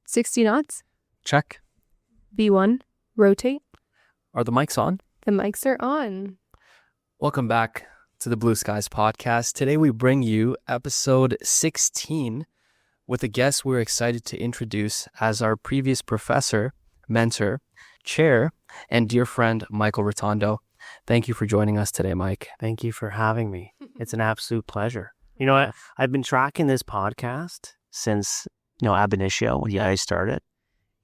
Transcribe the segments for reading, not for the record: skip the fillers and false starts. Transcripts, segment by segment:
60 knots. Check. V1. Rotate. Are the mics on? The mics are on. Welcome back to the Blue Skies podcast. Today we bring you episode 16 with a guest we're excited to introduce as our previous professor, mentor, chair, and dear friend, Michael Rotondo. Thank you for joining us today, Mike. Thank you for having me. It's an absolute pleasure. You know, I've been tracking this podcast since, ab initio, when you guys started,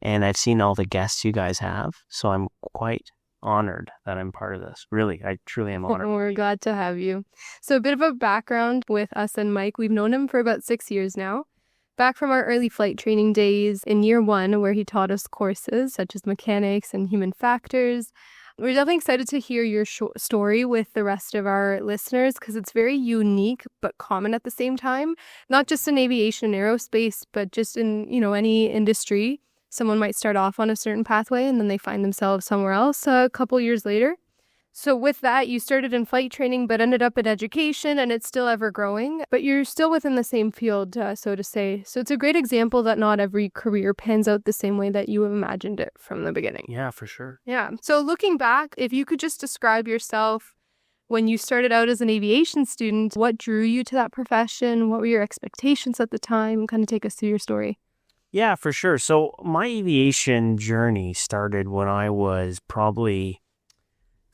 and I've seen all the guests you guys have, so I'm quite honored that I'm part of this. Really, I truly am honored. We're glad to have you. So a bit of a background with us and Mike. We've known him for about 6 years now. Back from our early flight training days in year 1, where he taught us courses such as mechanics and human factors. We're definitely excited to hear your story with the rest of our listeners because it's very unique but common at the same time. Not just in aviation and aerospace, but just in, any industry. Someone might start off on a certain pathway and then they find themselves somewhere else a couple years later. So with that, you started in flight training but ended up in education, and it's still ever growing, but you're still within the same field, so to say. So it's a great example that not every career pans out the same way that you have imagined it from the beginning. Yeah, for sure. Yeah. So looking back, if you could just describe yourself when you started out as an aviation student, what drew you to that profession? What were your expectations at the time? Kind of take us through your story. Yeah, for sure. So my aviation journey started when I was probably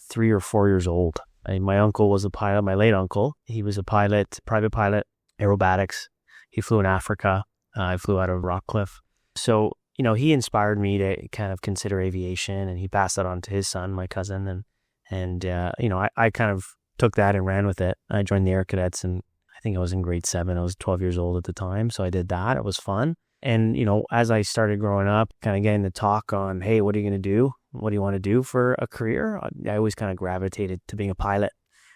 3 or 4 years old. My uncle was a pilot, my late uncle. He was a pilot, private pilot, aerobatics. He flew in Africa. I flew out of Rockcliffe. So, he inspired me to kind of consider aviation, and he passed that on to his son, my cousin. And I kind of took that and ran with it. I joined the Air Cadets, and I think I was in grade 7. I was 12 years old at the time. So I did that. It was fun. And, as I started growing up, kind of getting the talk on, hey, what are you going to do? What do you want to do for a career? I always kind of gravitated to being a pilot.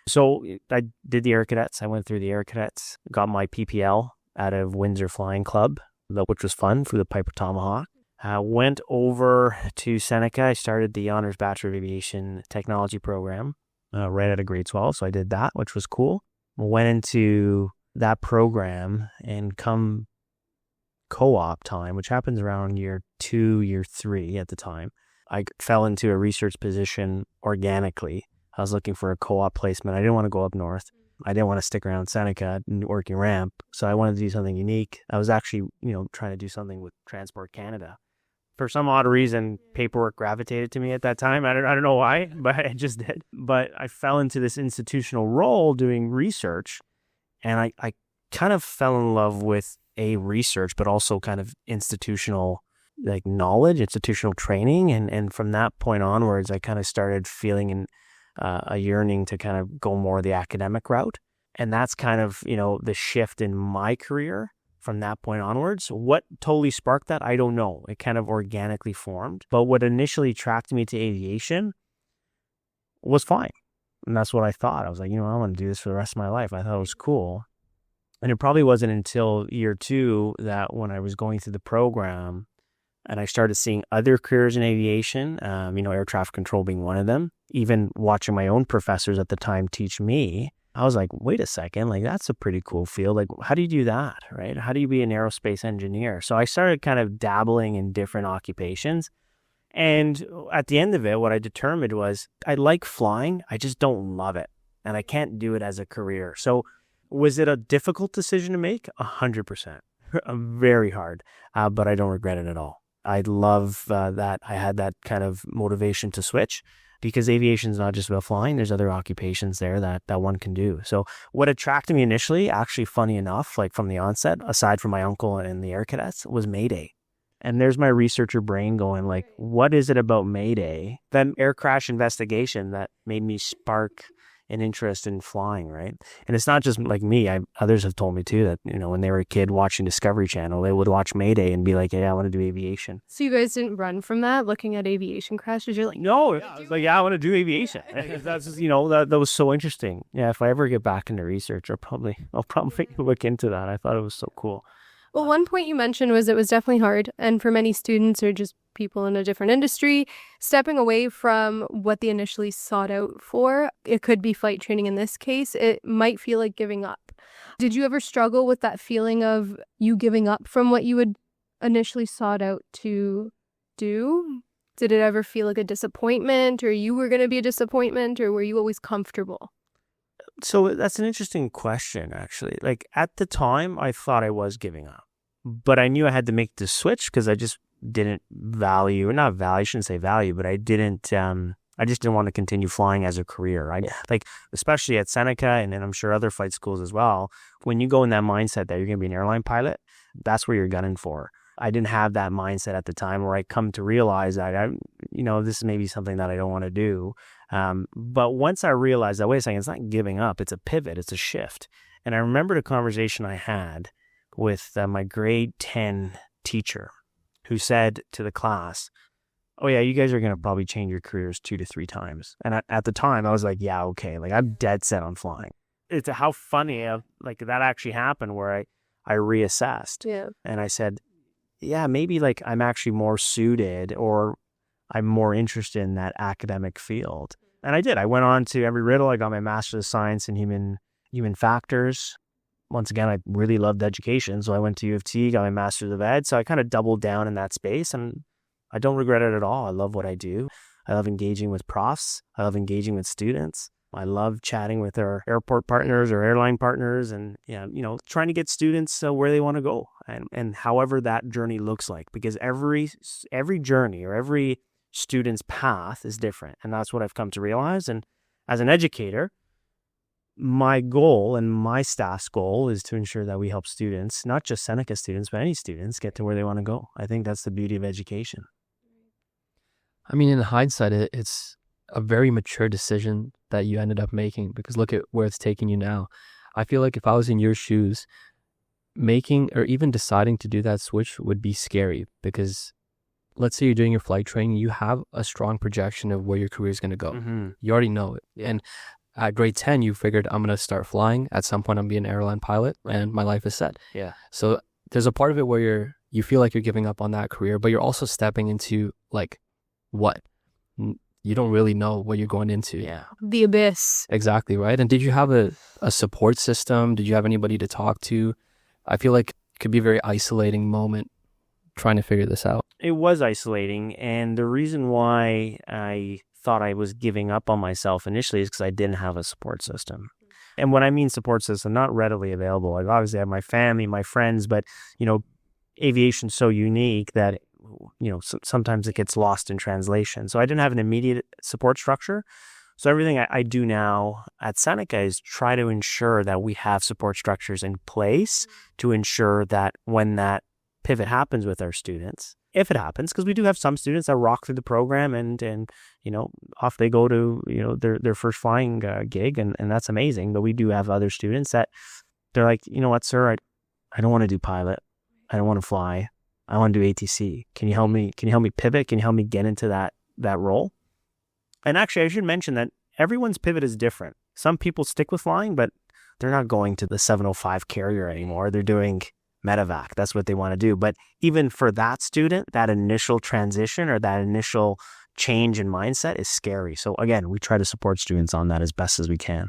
So I did the Air Cadets. I went through the Air Cadets, got my PPL out of Windsor Flying Club, which was fun, for the Piper Tomahawk. Went over to Seneca. I started the Honors Bachelor of Aviation Technology program right out of grade 12. So I did that, which was cool. Went into that program, and come co-op time, which happens around year 2, year 3 at the time, I fell into a research position organically. I was looking for a co-op placement. I didn't want to go up north. I didn't want to stick around Seneca working ramp. So I wanted to do something unique. I was actually, trying to do something with Transport Canada. For some odd reason, paperwork gravitated to me at that time. I don't know why, but it just did. But I fell into this institutional role doing research, and I kind of fell in love with research, but also kind of institutional knowledge, institutional training. And from that point onwards, I kind of started feeling a yearning to kind of go more the academic route. And that's kind of, the shift in my career from that point onwards. What totally sparked that, I don't know. It kind of organically formed. But what initially attracted me to aviation was flying. And that's what I thought. I was like, I want to do this for the rest of my life. I thought it was cool. And it probably wasn't until year 2 that when I was going through the program and I started seeing other careers in aviation, air traffic control being one of them, even watching my own professors at the time teach me, I was like, wait a second, that's a pretty cool field. How do you do that, right? How do you be an aerospace engineer? So I started kind of dabbling in different occupations. And at the end of it, what I determined was I like flying. I just don't love it. And I can't do it as a career. So was it a difficult decision to make? 100%. Very hard, but I don't regret it at all. I love that I had that kind of motivation to switch, because aviation is not just about flying. There's other occupations there that one can do. So what attracted me initially, actually funny enough, from the onset, aside from my uncle and the Air Cadets, was Mayday. And there's my researcher brain going what is it about Mayday, that air crash investigation, that made me spark an interest in flying, right? And it's not just me. Others have told me too that, when they were a kid watching Discovery Channel, they would watch Mayday and be like, yeah, I want to do aviation. So you guys didn't run from that, looking at aviation crashes? You're like, no, I was like, yeah, I want to do aviation. That's just, that was so interesting. Yeah, if I ever get back into research, I'll probably look into that. I thought it was so cool. Well, one point you mentioned was it was definitely hard. And for many students or just people in a different industry, stepping away from what they initially sought out for, it could be flight training in this case, it might feel like giving up. Did you ever struggle with that feeling of you giving up from what you had initially sought out to do? Did it ever feel like a disappointment, or you were going to be a disappointment, or were you always comfortable? So that's an interesting question, actually. Like at the time, I thought I was giving up, but I knew I had to make the switch because I just didn't value, or not value, I shouldn't say value, but I just didn't want to continue flying as a career. Like, especially at Seneca and I'm sure other flight schools as well, when you go in that mindset that you're going to be an airline pilot, that's where you're gunning for. I didn't have that mindset at the time, where I come to realize that this is maybe something that I don't want to do. But once I realized that, wait a second, it's not giving up, it's a pivot, it's a shift. And I remembered a conversation I had with my grade 10 teacher, who said to the class, "Oh yeah, you guys are going to probably change your careers 2 to 3 times." And at the time I was like, yeah, okay. Like I'm dead set on flying. It's how funny like that actually happened, where I reassessed. Yeah. And I said, yeah, maybe like I'm actually more suited, or I'm more interested in that academic field. And I did. I went on to Embry-Riddle. I got my Master's of Science in Human Factors. Once again, I really loved education. So I went to U of T, got my Master's of Ed. So I kind of doubled down in that space, and I don't regret it at all. I love what I do. I love engaging with profs. I love engaging with students. I love chatting with our airport partners or airline partners, and trying to get students where they want to go, and however that journey looks like, because every journey or every student's path is different. And that's what I've come to realize. And as an educator, my goal and my staff's goal is to ensure that we help students, not just Seneca students, but any students, get to where they want to go. I think that's the beauty of education. I mean, in hindsight, it's a very mature decision that you ended up making, because look at where it's taking you now. I feel like if I was in your shoes, making or even deciding to do that switch would be scary, because let's say you're doing your flight training, you have a strong projection of where your career is going to go. Mm-hmm. You already know it. Yeah. And at grade 10, you figured, I'm going to start flying. At some point, I'm going to be an airline pilot, and my life is set. Yeah. So there's a part of it where you feel like you're giving up on that career, but you're also stepping into like what? You don't really know what you're going into. Yeah. The abyss. Exactly, right? And did you have a support system? Did you have anybody to talk to? I feel like it could be a very isolating moment trying to figure this out. It was isolating. And the reason why I thought I was giving up on myself initially is because I didn't have a support system. And when I mean support system, not readily available. Like obviously I have my family, my friends, but aviation's so unique that sometimes it gets lost in translation. So I didn't have an immediate support structure. So everything I do now at Seneca is try to ensure that we have support structures in place to ensure that when that pivot happens with our students, if it happens, because we do have some students that rock through the program and off they go to their first flying gig, and that's amazing. But we do have other students that they're like, you know what, sir, I don't want to do pilot. I don't want to fly. I want to do ATC. Can you help me? Can you help me pivot? Can you help me get into that role? And actually, I should mention that everyone's pivot is different. Some people stick with flying, but they're not going to the 705 carrier anymore. They're doing medevac. That's what they want to do. But even for that student, that initial transition or that initial change in mindset is scary. So again, we try to support students on that as best as we can.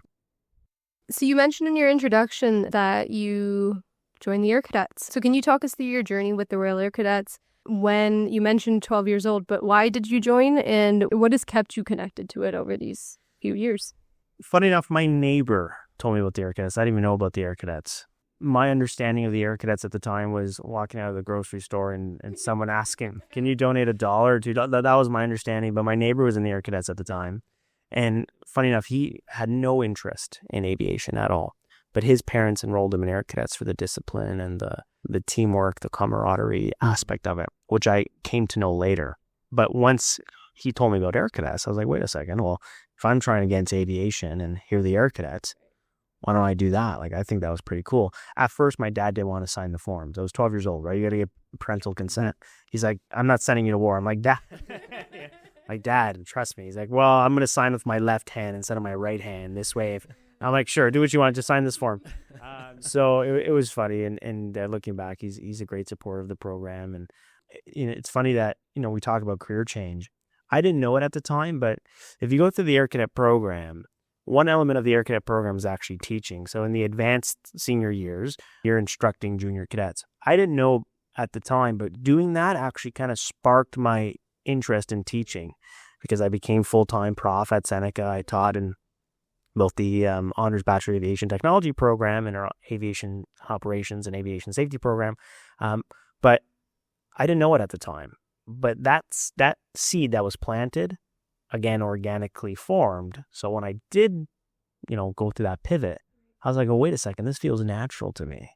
So you mentioned in your introduction that you joined the Air Cadets. So can you talk us through your journey with the Royal Air Cadets? When you mentioned 12 years old, but why did you join, and what has kept you connected to it over these few years? Funny enough, my neighbor told me about the Air Cadets. I didn't even know about the Air Cadets. My understanding of the Air Cadets at the time was walking out of the grocery store and someone asking, can you donate $1 or $2? That was my understanding, but my neighbor was in the Air Cadets at the time. And funny enough, he had no interest in aviation at all. But his parents enrolled him in Air Cadets for the discipline and the teamwork, the camaraderie aspect of it, which I came to know later. But once he told me about Air Cadets, I was like, wait a second. Well, if I'm trying to get into aviation and hear the Air Cadets, why don't I do that? Like, I think that was pretty cool. At first, my dad didn't want to sign the forms. I was 12 years old, right? You got to get parental consent. He's like, I'm not sending you to war. I'm like, Dad. Like, Dad, trust me. He's like, well, I'm going to sign with my left hand instead of my right hand. This way, I'm like, sure, do what you want, just sign this form. So it was funny, and looking back, he's a great supporter of the program. And it's funny that we talk about career change. I didn't know it at the time, but if you go through the Air Cadet program, one element of the Air Cadet program is actually teaching. So in the advanced senior years, you're instructing junior cadets. I didn't know at the time, but doing that actually kind of sparked my interest in teaching because I became full-time prof at Seneca. I taught in both the Honors Bachelor of Aviation Technology program and our Aviation Operations and Aviation Safety program. But I didn't know it at the time. But that seed that was planted, again, organically formed. So when I did, go through that pivot, I was like, oh, wait a second, this feels natural to me.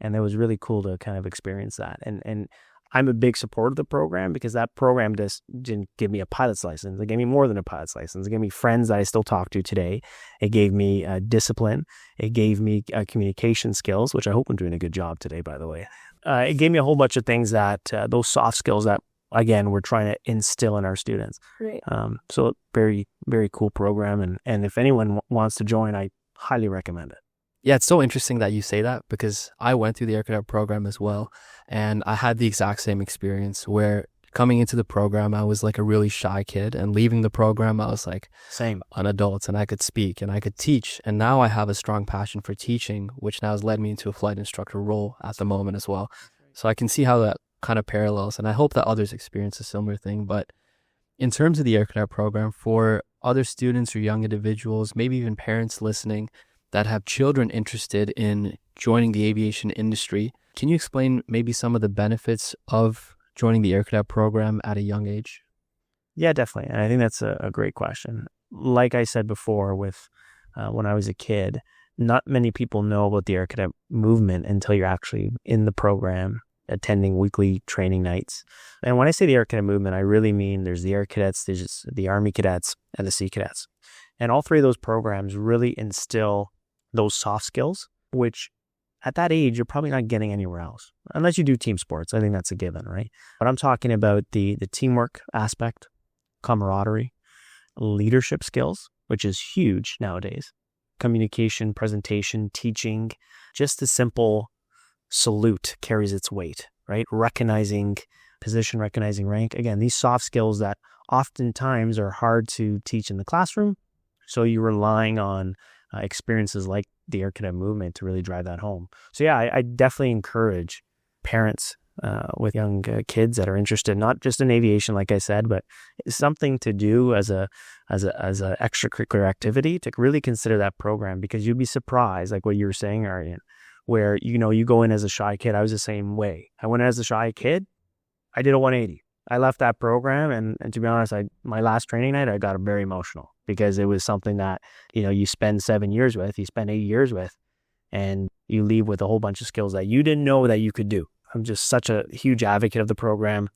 And it was really cool to kind of experience that. And I'm a big supporter of the program because that program just didn't give me a pilot's license. It gave me more than a pilot's license. It gave me friends that I still talk to today. It gave me discipline. It gave me communication skills, which I hope I'm doing a good job today, by the way. It gave me a whole bunch of things that, those soft skills that, again, we're trying to instill in our students. Right. So very, very cool program. And if anyone wants to join, I highly recommend it. Yeah, it's so interesting that you say that because I went through the Air Cadet program as well. And I had the exact same experience where coming into the program, I was like a really shy kid. And leaving the program, I was like Same. an adult and I could speak and I could teach. And now I have a strong passion for teaching, which now has led me into a flight instructor role at the moment as well. So I can see how that kind of parallels. And I hope that others experience a similar thing. But in terms of the Air Cadet program, for other students or young individuals, maybe even parents listening, that have children interested in joining the aviation industry, can you explain maybe some of the benefits of joining the Air Cadet program at a young age? Yeah, definitely. And I think that's a great question. Like I said before, with when I was a kid, not many people know about the Air Cadet movement until you're actually in the program, attending weekly training nights. And when I say the Air Cadet movement, I really mean there's the Air Cadets, there's the Army Cadets, and the Sea Cadets. And all three of those programs really instill those soft skills, which at that age, you're probably not getting anywhere else, unless you do team sports. I think that's a given, right? But I'm talking about the teamwork aspect, camaraderie, leadership skills, which is huge nowadays, communication, presentation, teaching, just a simple salute carries its weight, right? Recognizing position, recognizing rank. Again, these soft skills that oftentimes are hard to teach in the classroom. So you're relying on experiences like the Air Cadet movement to really drive that home. So yeah, I definitely encourage parents with young kids that are interested, not just in aviation, like I said, but something to do as a extracurricular activity, to really consider that program, because you'd be surprised, like what you were saying, Aryan, where you go in as a shy kid. I was the same way. I went in as a shy kid. I did a 180. I left that program, and to be honest, my last training night, I got very emotional because it was something that, you spend 7 years with, you spend 8 years with, and you leave with a whole bunch of skills that you didn't know that you could do. I'm just such a huge advocate of the program.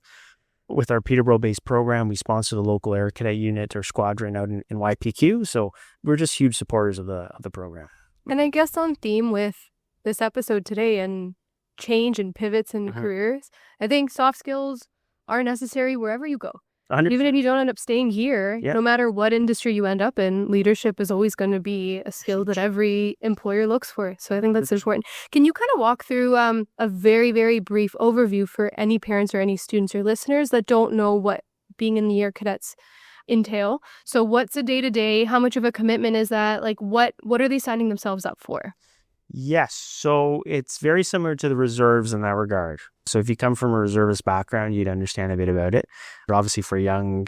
With our Peterborough-based program, we sponsor the local Air Cadet unit or squadron out in YPQ, so we're just huge supporters of the program. And I guess on theme with this episode today and change and pivots in careers, I think soft skills are necessary wherever you go. 100%. Even if you don't end up staying here, no matter what industry you end up in, leadership is always going to be a skill that every employer looks for. So I think that's important. Can you kind of walk through a very, very brief overview for any parents or any students or listeners that don't know what being in the Air Cadets entail? So what's a day-to-day? How much of a commitment is that? Like what are they signing themselves up for? Yes. So it's very similar to the reserves in that regard. So if you come from a reservist background, you'd understand a bit about it. But obviously for a young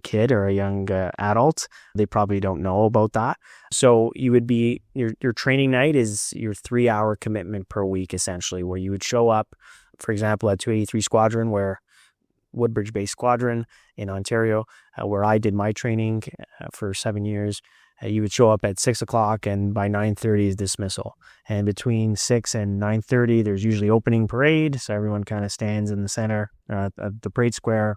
kid or a young adult, they probably don't know about that. So you would be, your training night is your 3-hour commitment per week, essentially, where you would show up, for example, at 283 Squadron, where Woodbridge-based squadron in Ontario, where I did my training for 7 years. You would show up at 6 o'clock, and by 9:30 is dismissal. And between 6 and 9:30, there's usually opening parade. So everyone kind of stands in the center of the parade square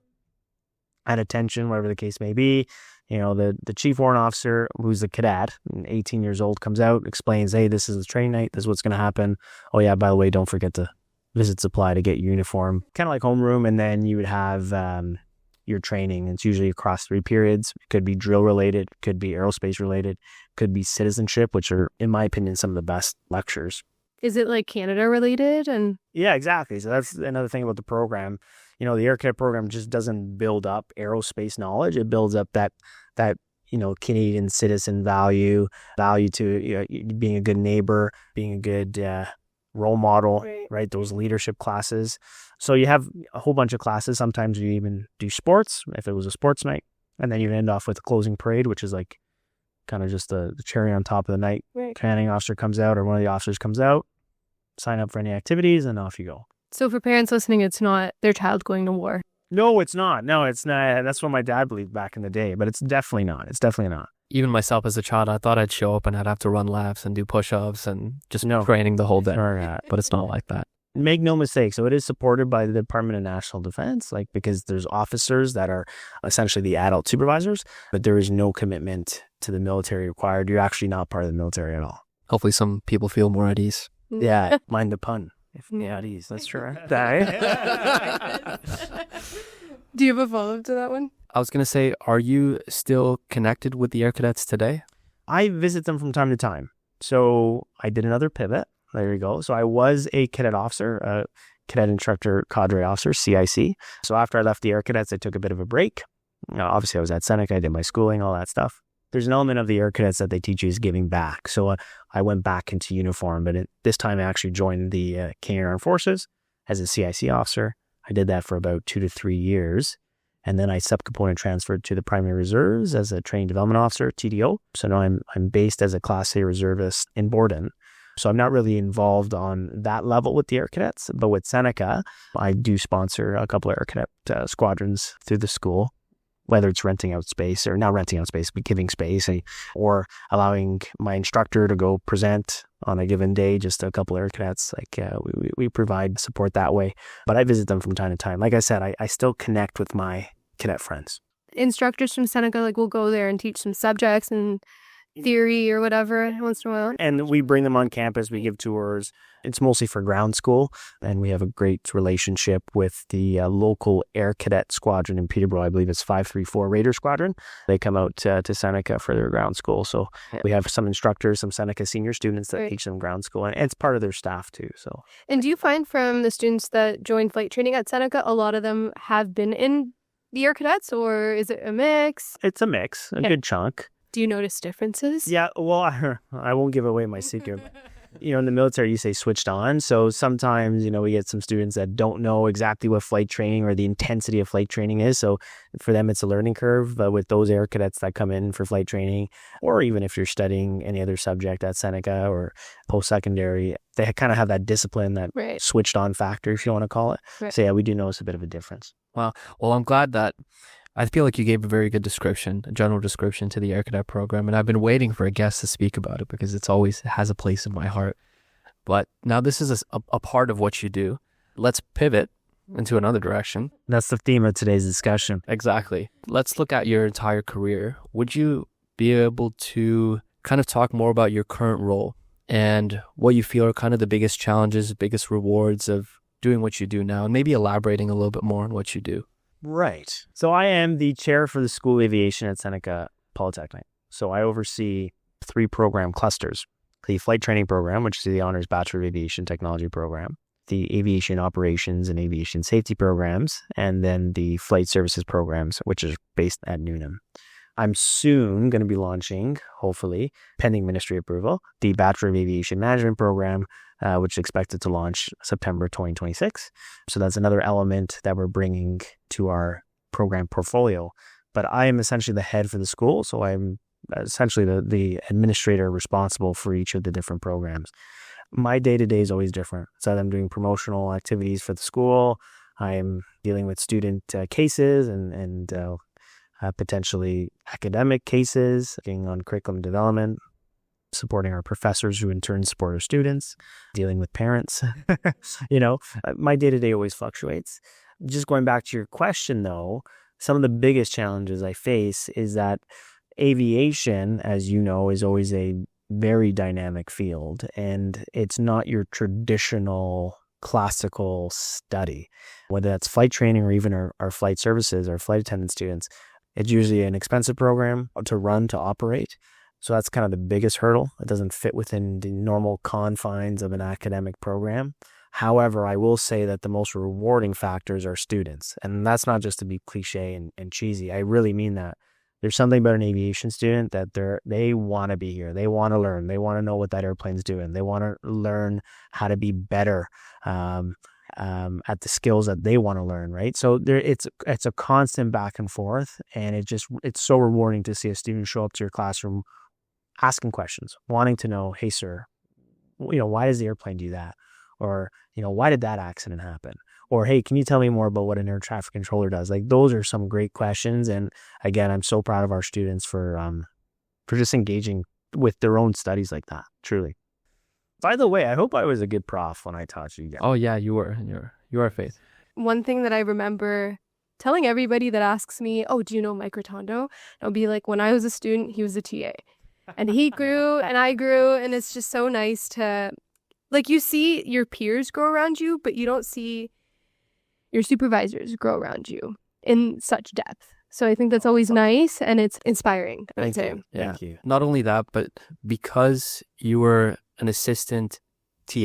at attention, whatever the case may be. The chief warrant officer, who's a cadet, 18 years old, comes out, explains, hey, this is the training night. This is what's going to happen. Oh yeah, by the way, don't forget to visit supply to get your uniform. Kind of like homeroom. And then you would have your training. It's usually across 3 periods. It could be drill related, could be aerospace related, could be citizenship, which are, in my opinion, some of the best lectures. Is it like Canada related? And yeah, exactly. So that's another thing about the program. The Air Cadet program just doesn't build up aerospace knowledge. It builds up that Canadian citizen value to being a good neighbor, being a good role model, Right. right? Those leadership classes. So you have a whole bunch of classes. Sometimes you even do sports, if it was a sports night. And then you end off with a closing parade, which is like kind of just the cherry on top of the night. Right. Commanding officer comes out or one of the officers comes out, sign up for any activities, and off you go. So for parents listening, it's not their child going to war. No, it's not. No, it's not. That's what my dad believed back in the day, but it's definitely not. It's definitely not. Even myself as a child, I thought I'd show up and I'd have to run laps and do push-ups and just No. training the whole day. Or, But it's not like that. make no mistake. So it is supported by the Department of National Defense, like because there's officers that are essentially the adult supervisors, but there is no commitment to the military required. You're actually not part of the military at all. Hopefully some people feel more at ease. Yeah, mind the pun. If Yeah. at ease, that's true. Do you have a follow-up to that one? I was going to say, are you still connected with the Air Cadets today? I visit them from time to time. So I did another pivot. There you go. So I was a cadet officer, a cadet instructor cadre officer, CIC. So after I left the Air Cadets, I took a bit of a break. Obviously, I was at Seneca. I did my schooling, all that stuff. There's an element of the Air Cadets that they teach you is giving back. So I went back into uniform, but this time I actually joined the Canadian Armed Forces as a CIC officer. I did that for about 2 to 3 years. And then I subcomponent transferred to the Primary Reserves as a Training Development Officer, TDO. So now I'm based as a Class A reservist in Borden. So I'm not really involved on that level with the Air Cadets, but with Seneca, I do sponsor a couple of Air Cadet squadrons through the school, whether it's renting out space or not renting out space, but giving space or allowing my instructor to go present on a given day, just a couple of Air Cadets. We provide support that way, but I visit them from time to time. Like I said, I still connect with my cadet friends. Instructors from Seneca will go there and teach some subjects and theory or whatever once in a while. And we bring them on campus. We give tours. It's mostly for ground school. And we have a great relationship with the local Air Cadet Squadron in Peterborough. I believe it's 534 Raider Squadron. They come out to Seneca for their ground school. So we have some instructors, some Seneca senior students that teach them ground school. And it's part of their staff too. So. And do you find from the students that join flight training at Seneca, a lot of them have been in the Air Cadets, or is it a mix? It's a mix, a good chunk. Do you notice differences? Yeah, well, I won't give away my secret. In the military, you say switched on. So sometimes, we get some students that don't know exactly what flight training or the intensity of flight training is. So for them, it's a learning curve. But with those Air Cadets that come in for flight training, or even if you're studying any other subject at Seneca or post-secondary, they kind of have that discipline, that switched on factor, if you want to call it. Right. So yeah, we do notice a bit of a difference. Wow. Well, I'm glad that I feel like you gave a very good description, a general description to the Air Cadet program, and I've been waiting for a guest to speak about it because it has a place in my heart. But now this is a part of what you do. Let's pivot into another direction. That's the theme of today's discussion. Exactly. Let's look at your entire career. Would you be able to kind of talk more about your current role and what you feel are kind of the biggest challenges, biggest rewards of doing what you do now, and maybe elaborating a little bit more on what you do? Right. So I am the chair for the School of Aviation at Seneca Polytechnic. So I oversee 3 program clusters. The flight training program, which is the Honors Bachelor of Aviation Technology program, the aviation operations and aviation safety programs, and then the flight services programs, which is based at Newnham. I'm soon going to be launching, hopefully, pending ministry approval, the Bachelor of Aviation Management program, which is expected to launch September 2026. So that's another element that we're bringing to our program portfolio. But I am essentially the head for the school, so I'm essentially the administrator responsible for each of the different programs. My day-to-day is always different. So I'm doing promotional activities for the school. I'm dealing with student cases and potentially academic cases, working on curriculum development, supporting our professors who in turn support our students, dealing with parents. My day-to-day always fluctuates. Just going back to your question though, some of the biggest challenges I face is that aviation, as you know, is always a very dynamic field, and it's not your traditional classical study, whether that's flight training or even our flight services, our flight attendant students. It's usually an expensive program to run, to operate. So that's kind of the biggest hurdle. It doesn't fit within the normal confines of an academic program. However, I will say that the most rewarding factors are students. And that's not just to be cliche and cheesy. I really mean that. There's something about an aviation student that they want to be here. They want to learn. They want to know what that airplane's doing. They want to learn how to be better at the skills that they want to learn, right? So it's a constant back and forth, and it's so rewarding to see a student show up to your classroom asking questions, wanting to know, hey, sir, why does the airplane do that? Or, why did that accident happen? Or, hey, can you tell me more about what an air traffic controller does? Like, those are some great questions. And again, I'm so proud of our students for just engaging with their own studies like that, truly. By the way, I hope I was a good prof when I taught you guys. Oh, yeah, you were. You are, Faith. One thing that I remember telling everybody that asks me, oh, do you know Mike Rotondo? I'll be like, when I was a student, he was a TA. And he grew and I grew. And it's just so nice to, like, you see your peers grow around you, but you don't see your supervisors grow around you in such depth. So I think that's always nice, and it's inspiring, I would say. Yeah. Thank you. Not only that, but because you were an assistant TA,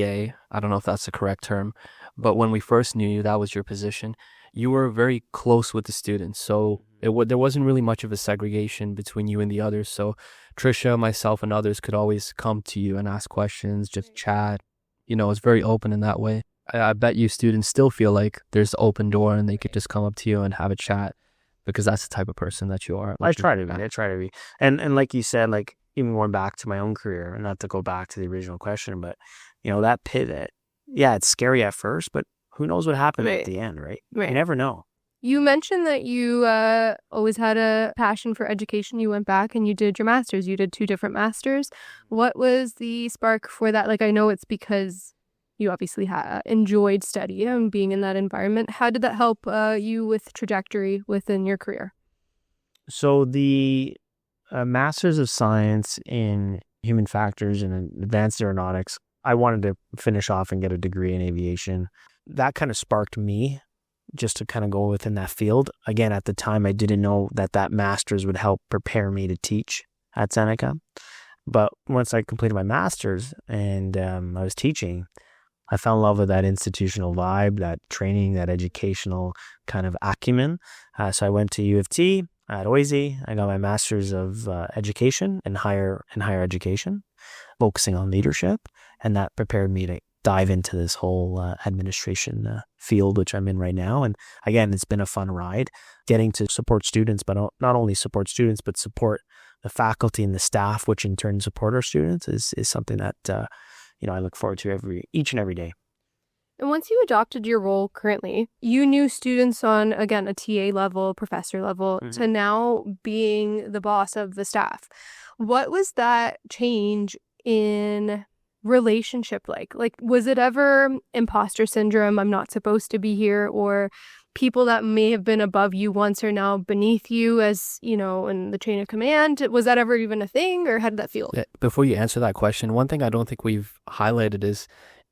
I don't know if that's the correct term, but when we first knew you, that was your position. You were very close with the students, so there wasn't really much of a segregation between you and the others. So Trisha, myself, and others could always come to you and ask questions, just chat. It's very open in that way. I bet you students still feel like there's an open door and they could just come up to you and have a chat, because that's the type of person that you are. I try to be. And like you said, like, even going back to my own career, and not to go back to the original question, but that pivot, yeah, it's scary at first, but who knows what happened at the end, right? You never know. You mentioned that you always had a passion for education. You went back and you did your master's. You did 2 different masters. What was the spark for that? Like, I know it's because you obviously enjoyed study and being in that environment. How did that help you with trajectory within your career? So the Masters of Science in Human Factors and Advanced Aeronautics, I wanted to finish off and get a degree in aviation. That kind of sparked me just to kind of go within that field. Again, at the time, I didn't know that master's would help prepare me to teach at Seneca. But once I completed my master's and I was teaching, I fell in love with that institutional vibe, that training, that educational kind of acumen. So I went to U of T at Oise. I got my master's of education in higher education, focusing on leadership. And that prepared me to dive into this whole administration field, which I'm in right now. And again, it's been a fun ride getting to support students, but not only support students, but support the faculty and the staff, which in turn support our students, is something that I look forward to each and every day. And once you adopted your role currently, you knew students on, again, a TA level, professor level, to now being the boss of the staff. What was that change in relationship like? Like, was it ever imposter syndrome, I'm not supposed to be here, or people that may have been above you once are now beneath you as, in the chain of command? Was that ever even a thing, or how did that feel? Yeah, before you answer that question, one thing I don't think we've highlighted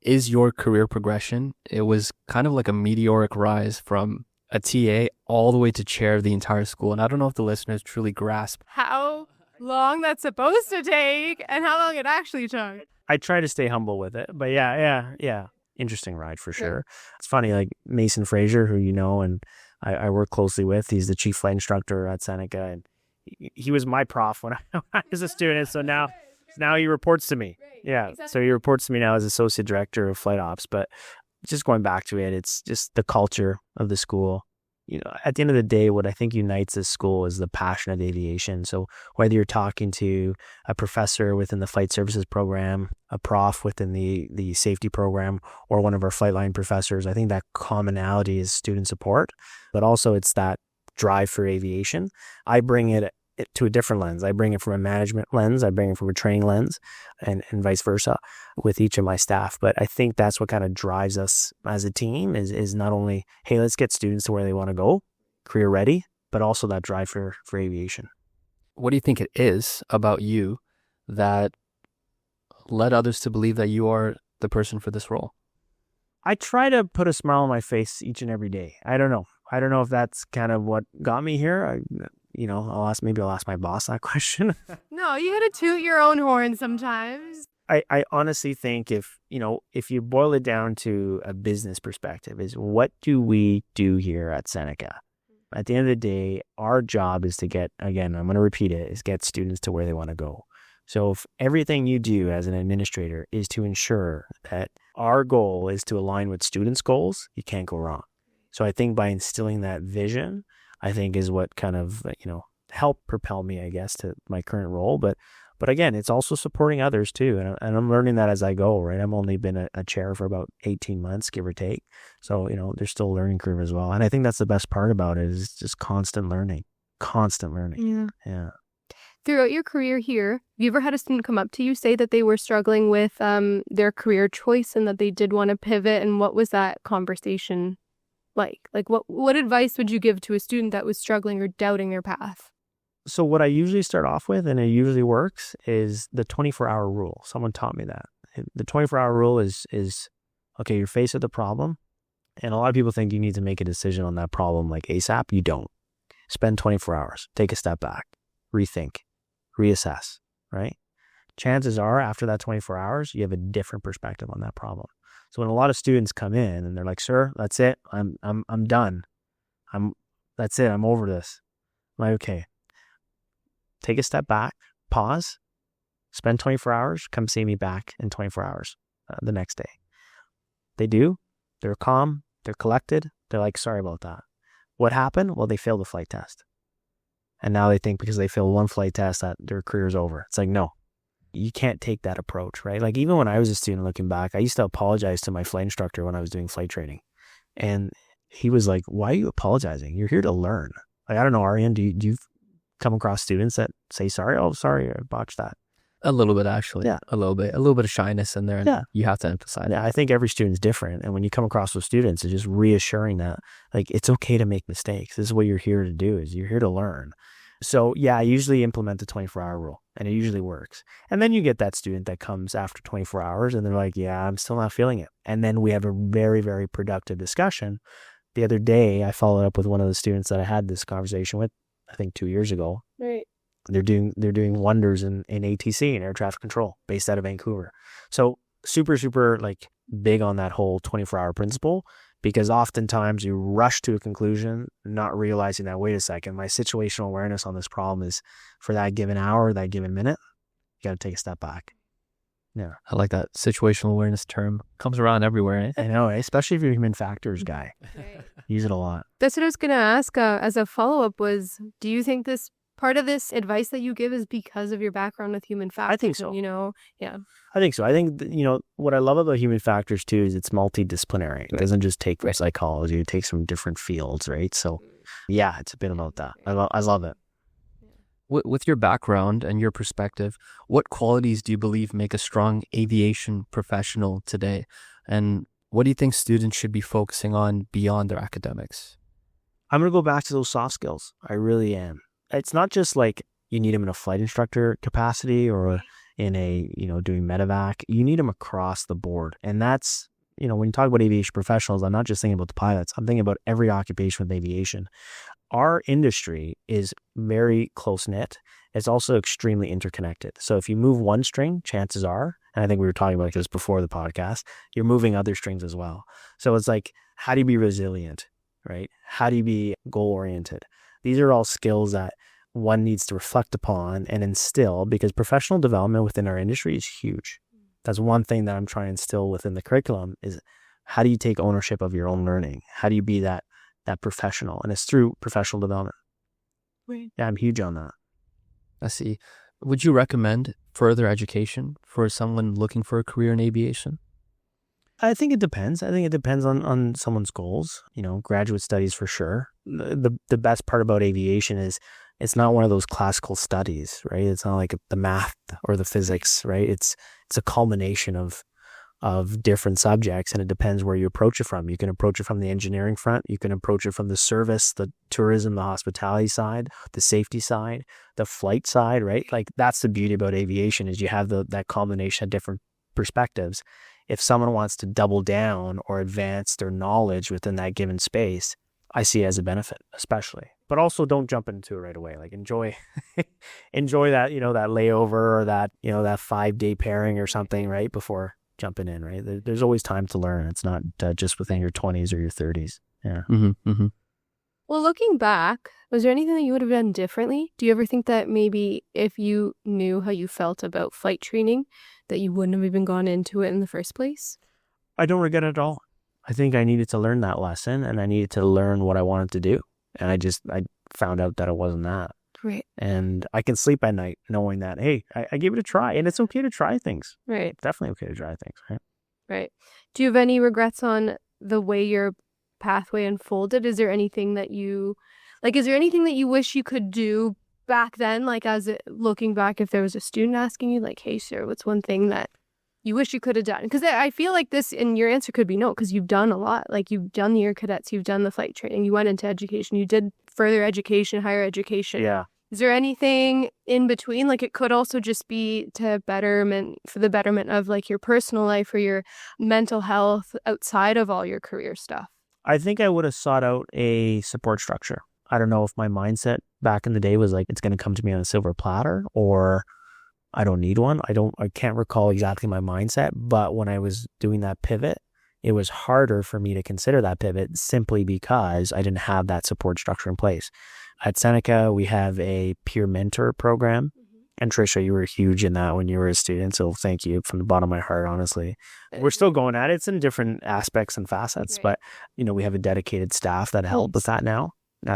is your career progression. It was kind of like a meteoric rise from a TA all the way to chair of the entire school. And I don't know if the listeners truly grasp how long that's supposed to take and how long it actually took. I try to stay humble with it, but yeah. Interesting ride for sure. It's funny, like Mason Fraser, who and I work closely with, he's the chief flight instructor at Seneca, and he was my prof when I was a student. So now he reports to me. Yeah, exactly. So he reports to me now as associate director of flight ops. But just going back to it, it's just the culture of the school. At the end of the day, what I think unites this school is the passion of aviation. So whether you're talking to a professor within the flight services program, a prof within the safety program, or one of our flight line professors, I think that commonality is student support, but also it's that drive for aviation. I bring it to a different lens. I bring it from a management lens. I bring it from a training lens, and vice versa with each of my staff. But I think that's what kind of drives us as a team is not only, hey, let's get students to where they want to go, career ready, but also that drive for aviation. What do you think it is about you that led others to believe that you are the person for this role? I try to put a smile on my face each and every day. I don't know if that's kind of what got me here. I'll ask my boss that question. No, you gotta toot your own horn sometimes. I honestly think if you boil it down to a business perspective, is what do we do here at Seneca? At the end of the day, our job is to get, again, I'm going to repeat it, is get students to where they want to go. So if everything you do as an administrator is to ensure that our goal is to align with students' goals, you can't go wrong. So I think by instilling that vision, I think is what kind of, helped propel me, I guess, to my current role. But again, it's also supporting others too. And I'm learning that as I go, right? I've only been a chair for about 18 months, give or take. So, there's still a learning curve as well. And I think that's the best part about it is just constant learning. Yeah. Throughout your career here, have you ever had a student come up to you, say that they were struggling with their career choice and that they did want to pivot? And what was that conversation like? Like, what advice would you give to a student that was struggling or doubting their path? So what I usually start off with, and it usually works, is the 24-hour rule. Someone taught me that. The 24-hour rule is, okay, you're faced with a problem, and a lot of people think you need to make a decision on that problem like ASAP. You don't. Spend 24 hours. Take a step back. Rethink. Reassess, right? Chances are after that 24 hours, you have a different perspective on that problem. So when a lot of students come in and they're like, sir, that's it. I'm done. That's it. I'm over this. I'm like, okay. Take a step back, pause, spend 24 hours, come see me back in 24 hours the next day. They do. They're calm. They're collected. They're like, sorry about that. What happened? Well, they failed the flight test. And now they think because they failed one flight test that their career is over. It's like, no, you can't take that approach, right? Like even when I was a student looking back, I used to apologize to my flight instructor when I was doing flight training. And he was like, why are you apologizing? You're here to learn. Like, I don't know, Ariane, do you come across students that say, sorry, I botched that? A little bit, actually. Yeah. A little bit of shyness in there. And you have to emphasize. Yeah, I think every student's different. And when you come across those students, it's just reassuring that like, it's okay to make mistakes. This is what you're here to do, is you're here to learn. So yeah, I usually implement the 24-hour rule and it usually works. And then you get that student that comes after 24 hours and they're like, yeah, I'm still not feeling it. And then we have a very, very productive discussion. The other day, I followed up with one of the students that I had this conversation with, I think 2 years ago. Right. They're doing wonders in ATC, in air traffic control, based out of Vancouver. So super, super like big on that whole 24-hour principle, because oftentimes you rush to a conclusion, not realizing that, wait a second, my situational awareness on this problem is for that given hour, that given minute, you got to take a step back. Yeah. I like that situational awareness term. Comes around everywhere. Eh? I know, especially if you're a human factors guy. Right. Use it a lot. That's what I was going to ask as a follow-up was, do you think this part of this advice that you give is because of your background with human factors? I think so. Yeah. I think so. I think, what I love about human factors too is it's multidisciplinary. It doesn't just take psychology. It takes from different fields, right? So yeah, it's a bit about that. I love it. With your background and your perspective, what qualities do you believe make a strong aviation professional today? And what do you think students should be focusing on beyond their academics? I'm going to go back to those soft skills. I really am. It's not just like you need them in a flight instructor capacity or in a, doing medevac. You need them across the board. And that's, when you talk about aviation professionals, I'm not just thinking about the pilots. I'm thinking about every occupation with aviation. Our industry is very close-knit. It's also extremely interconnected. So if you move one string, chances are, and I think we were talking about this before the podcast, you're moving other strings as well. So it's like, how do you be resilient, right? How do you be goal-oriented? These are all skills that one needs to reflect upon and instill, because professional development within our industry is huge. That's one thing that I'm trying to instill within the curriculum is how do you take ownership of your own learning? How do you be that professional? And it's through professional development. Right. Yeah, I'm huge on that. I see. Would you recommend further education for someone looking for a career in aviation? I think it depends. I think it depends on someone's goals. Graduate studies for sure. The best part about aviation is it's not one of those classical studies, right? It's not like the math or the physics, right? It's a culmination of different subjects, and it depends where you approach it from. You can approach it from the engineering front. You can approach it from the service, the tourism, the hospitality side, the safety side, the flight side, right? Like that's the beauty about aviation is you have that combination of different perspectives. If someone wants to double down or advance their knowledge within that given space, I see it as a benefit, especially. But also don't jump into it right away. Like enjoy that, that layover or that 5-day pairing or something, right? Before jumping in, right? There's always time to learn. It's not just within your 20s or your 30s. Yeah. Mm-hmm, mm-hmm. Well, looking back, was there anything that you would have done differently? Do you ever think that maybe if you knew how you felt about flight training, that you wouldn't have even gone into it in the first place? I don't regret it at all. I think I needed to learn that lesson, and I needed to learn what I wanted to do. And I found out that it wasn't that. Right. And I can sleep at night knowing that, hey, I gave it a try, and it's okay to try things. Right. It's definitely okay to try things, right? Right. Do you have any regrets on the way your pathway unfolded? Is there anything that you wish you could do back then? Like looking back, if there was a student asking you like, hey, sir, what's one thing that you wish you could have done? Because I feel like this, and your answer could be no, because you've done a lot. Like you've done the Air Cadets, you've done the flight training, you went into education, you did further education, higher education. Yeah. Is there anything in between? Like it could also just be for the betterment of like your personal life or your mental health outside of all your career stuff. I think I would have sought out a support structure. I don't know if my mindset back in the day was like, it's going to come to me on a silver platter, or I don't need one. I can't recall exactly my mindset, but when I was doing that pivot, it was harder for me to consider that pivot simply because I didn't have that support structure in place. At Seneca, we have a peer mentor program. And Trisha, you were huge in that when you were a student. So thank you from the bottom of my heart, honestly. We're still going at it. It's in different aspects and facets, Right. but we have a dedicated staff that help with that now,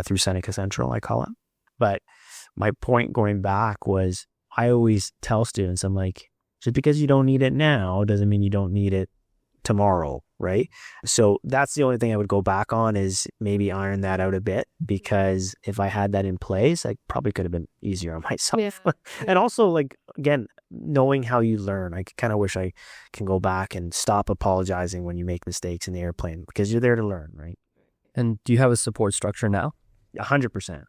through Seneca Central, I call it. But my point going back was, I always tell students, I'm like, just because you don't need it now doesn't mean you don't need it tomorrow, right? So that's the only thing I would go back on, is maybe iron that out a bit, because if I had that in place, I probably could have been easier on myself. Yeah. And also, like, again, knowing how you learn, I kind of wish I can go back and stop apologizing when you make mistakes in the airplane, because you're there to learn, right? And do you have a support structure now? 100%.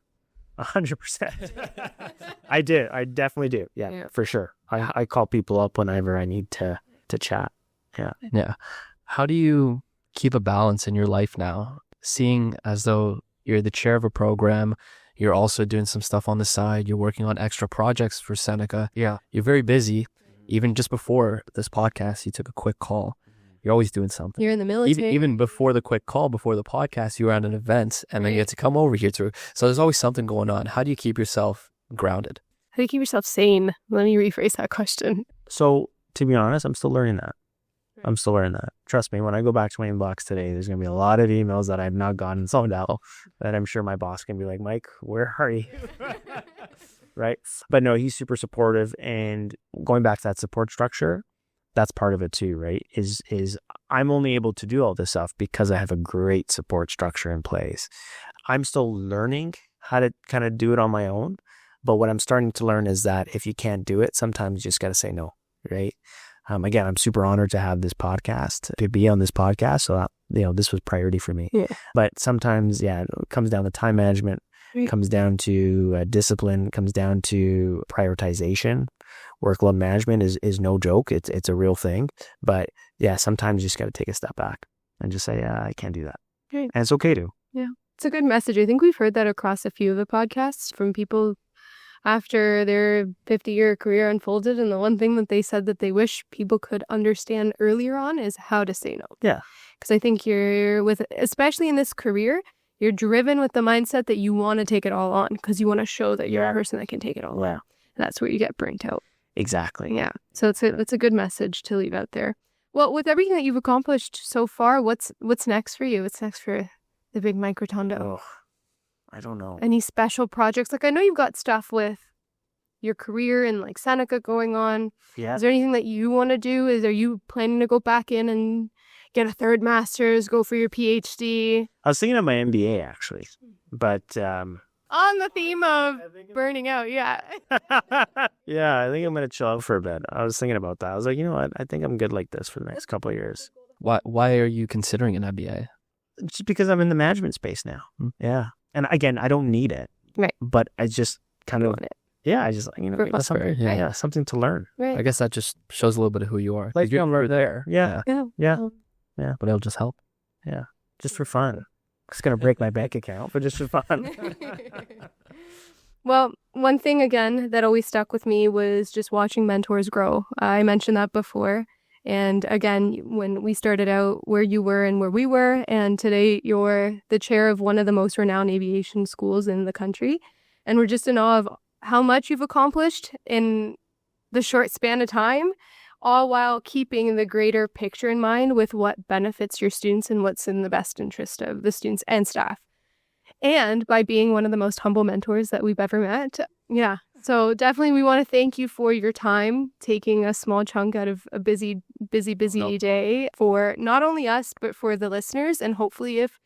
100%. I did. I definitely do. Yeah. For sure. I call people up whenever I need to chat. Yeah. How do you keep a balance in your life now, seeing as though you're the chair of a program, you're also doing some stuff on the side, you're working on extra projects for Seneca. Yeah. You're very busy. Even just before this podcast, you took a quick call. You're always doing something. You're in the military. Even before the quick call, before the podcast, you were at an event, and then you had to come over here too. So there's always something going on. How do you keep yourself grounded? How do you keep yourself sane? Let me rephrase that question. So, to be honest, I'm still learning that. Trust me, when I go back to my inbox today, there's going to be a lot of emails that I've not gotten so now that I'm sure my boss can be like, Mike, where are you? Right? But no, he's super supportive. And going back to that support structure, that's part of it too, right? Is I'm only able to do all this stuff because I have a great support structure in place. I'm still learning how to kind of do it on my own. But what I'm starting to learn is that if you can't do it, sometimes you just got to say no, right? Again, I'm super honored to have this podcast, to be on this podcast. So, this was priority for me. Yeah. But sometimes, it comes down to time management, comes down to discipline, comes down to prioritization. Workload management is no joke. It's a real thing. But sometimes you just got to take a step back and just say, I can't do that. Right. And it's okay to. Yeah. It's a good message. I think we've heard that across a few of the podcasts from people after their 50-year career unfolded. And the one thing that they said that they wish people could understand earlier on is how to say no. Yeah. Because I think especially in this career, you're driven with the mindset that you want to take it all on because you want to show that you're a person that can take it all on. And that's where you get burnt out. Exactly. Yeah. So it's a good message to leave out there. Well, with everything that you've accomplished so far, what's next for you? What's next for the big Mike Rotondo? Oh, I don't know. Any special projects? Like, I know you've got stuff with your career and like Seneca going on. Yeah. Is there anything that you want to do? Are you planning to go back in and get a third master's, go for your PhD? I was thinking of my MBA actually, but On the theme of burning out, yeah. yeah, I think I'm going to chill out for a bit. I was thinking about that. I was like, you know what? I think I'm good like this for the next couple of years. Why are you considering an MBA? Just because I'm in the management space now. Yeah. And again, I don't need it. Right. But I just kind of, I just, That's something, fair, something to learn. Right. I guess that just shows a little bit of who you are. Like You're there. Yeah. But it'll just help. Yeah. Just for fun. It's going to break my bank account, but just for fun. Well, one thing, again, that always stuck with me was just watching mentors grow. I mentioned that before. And again, when we started out, where you were and where we were, and today you're the chair of one of the most renowned aviation schools in the country. And we're just in awe of how much you've accomplished in the short span of time, all while keeping the greater picture in mind with what benefits your students and what's in the best interest of the students and staff. And by being one of the most humble mentors that we've ever met. Yeah. So definitely we want to thank you for your time, taking a small chunk out of a busy day for not only us, but for the listeners. And hopefully if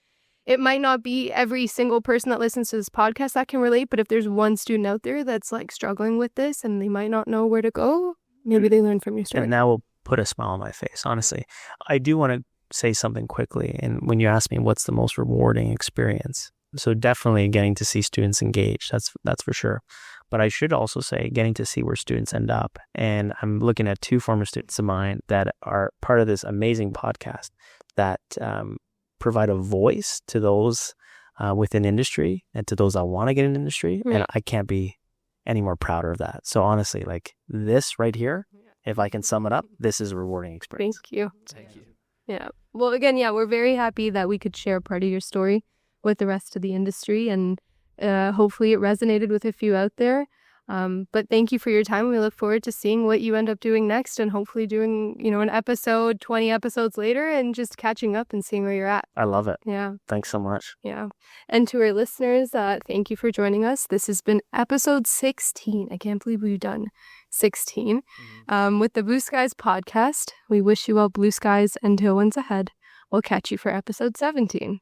it might not be every single person that listens to this podcast that can relate, but if there's one student out there that's like struggling with this and they might not know where to go, maybe they learn from your story. And that will put a smile on my face, honestly. I do want to say something quickly. And when you ask me what's the most rewarding experience, so definitely getting to see students engaged, that's for sure. But I should also say getting to see where students end up. And I'm looking at 2 former students of mine that are part of this amazing podcast that provide a voice to those within industry and to those that want to get in industry. Right. And I can't be any more prouder of that. So honestly, like this right here, if I can sum it up, this is a rewarding experience. Thank you. Yeah. Well, again, we're very happy that we could share part of your story with the rest of the industry, and hopefully it resonated with a few out there. But thank you for your time. We look forward to seeing what you end up doing next, and hopefully doing, an episode 20 episodes later and just catching up and seeing where you're at. I love it. Yeah. Thanks so much. Yeah. And to our listeners, thank you for joining us. This has been episode 16. I can't believe we've done 16 with the Blue Skies podcast. We wish you all blue skies and tailwinds ahead. We'll catch you for episode 17.